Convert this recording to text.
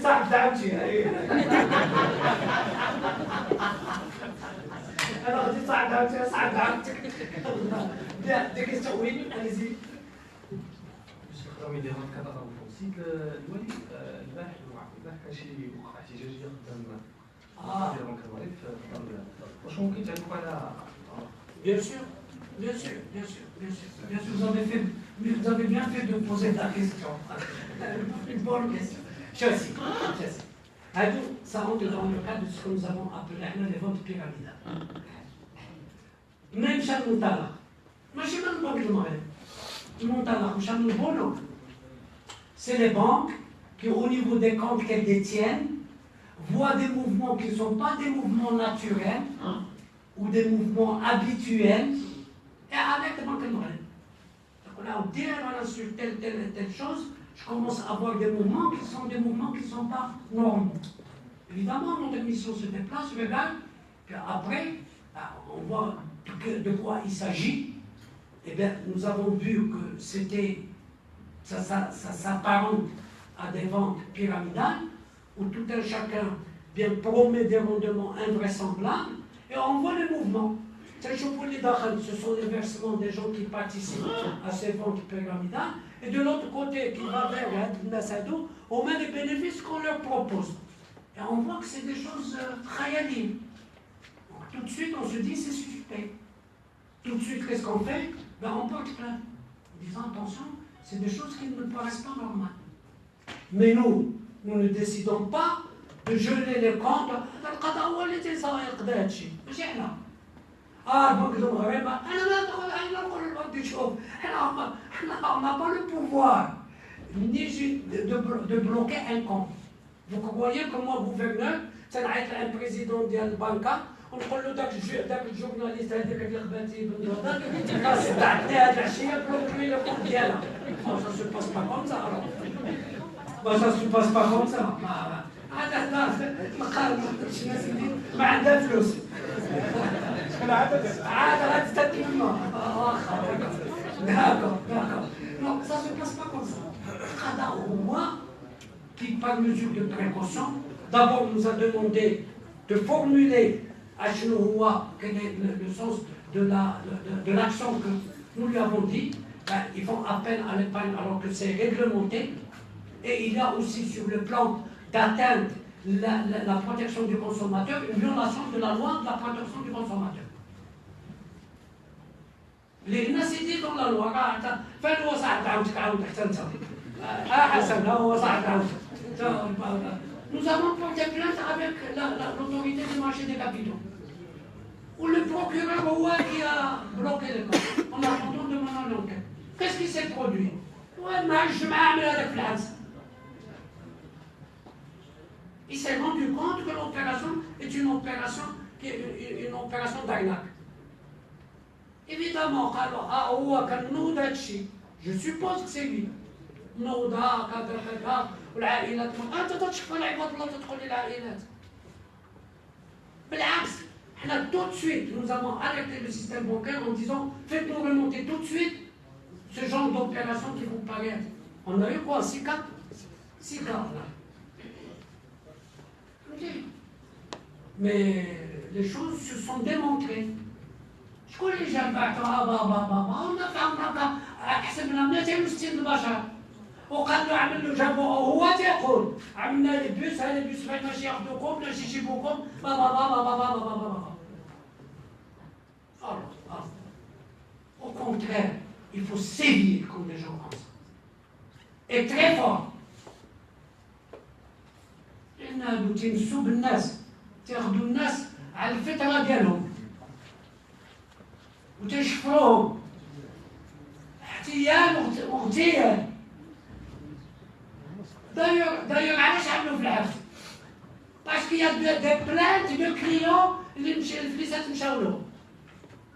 صعب تعبتي انا غادي صعب تعبتي صعب تعبتك دي كيستوي اليزي باش نقدروا يديروا كتطور سيد الولي البارح كان شي وقعه احتجاجيه قدام ديالهم كمريض في الدار ديالهم واش ممكن تعلقوا على Bien sûr, bien sûr, bien sûr, bien sûr. Bien sûr, vous avez bien fait de poser la question. Une bonne question. Chelsea. Ça rentre dans le cadre de ce que nous avons appelé les ventes pyramidales. Même chez Moutala. Moi, je ne sais pas le Maroc. Moutala, chez Moutala, c'est les banques qui, au niveau des comptes qu'elles détiennent, voient des mouvements qui ne sont pas des mouvements naturels, ou des mouvements habituels, et avec les banques normales. Donc là, on dit, voilà, sur telle chose, je commence à avoir des mouvements qui sont des mouvements qui ne sont pas normaux. Évidemment, notre mission se déplace, regarde, puis après, on voit de quoi il s'agit. Eh bien, nous avons vu que ça s'apparente à des ventes pyramidales, où tout un chacun bien promet des rendements invraisemblables, et on voit les mouvements. Ce sont les versements des gens qui participent à ces ventes pyramidales. Et de l'autre côté, qui va vers Nassado, on met les bénéfices qu'on leur propose. Et on voit que c'est des choses khayalimes. Tout de suite, on se dit c'est suspect. Tout de suite, qu'est-ce qu'on fait? On porte plainte. En disant attention, c'est des choses qui ne me paraissent pas normales. Mais nous ne décidons pas de geler les comptes. القضاء هو اللي يقضي هذا الشيء ماشي حنا. البنك المغربي انا نقول للبنك شوف حنا on n'a pas le pouvoir ni de bloquer un compte. Vous croyez que moi gouverneur تنعيط لعند البريزيدون ديال البنكه ونقول له داك الجورناليست هذاك اللي خدمتي بن هذاك خاص تعطي هاد العشيه بلوكي لي كونت ديالها. Ça se passe pas comme ça alors. Ça se passe pas comme ça. هذا الناس اللي ما عندها فلوس عاد غادي تتلم واخا داكور non ça se passe pas comme ça. القضاء هو qui par mesure de précaution d'abord nous a demandé de formuler à شنو هو quel est le sens de l'action que nous lui avons dit. Ils font appel à l'épargne alors que c'est réglementé et il y a aussi sur le plan d'atteindre la protection du consommateur, une violation de la loi de la protection du consommateur. Les gens disent dans la loi, nous avons porté plainte avec l'autorité du marché des capitaux. Ou le procureur qui a bloqué les comptes. On a entendu demander l'enquête. Qu'est-ce qui s'est produit? Il s'est rendu compte que l'opération est une opération d'arnaque. Évidemment, je suppose que c'est lui. Tout de suite, nous avons alerté le système bancaire en disant faites-nous remonter tout de suite ce genre d'opération qui vous paraît. On a eu quoi? 6 cas? 6 cas, là. Mais les choses se sont démontrées. شكون اللي جاب حسبنا 260 البشر وقال له عمل له جابوا هو تيقول عملنا لي بيس هذا البيس باش ياخذوكم باش يجيبوكم Au contraire, il faut sévir comme des gens comme ça. Et très fort. لأن تنسوا بالناس تاخذوا الناس على الفطرة ديالهم وتشفروهم احتيال واغتيال. D'ailleurs علاش عملوا في العبد؟ باسكو يا دي بلانت دو كليون اللي الفليسات مشاو لهم.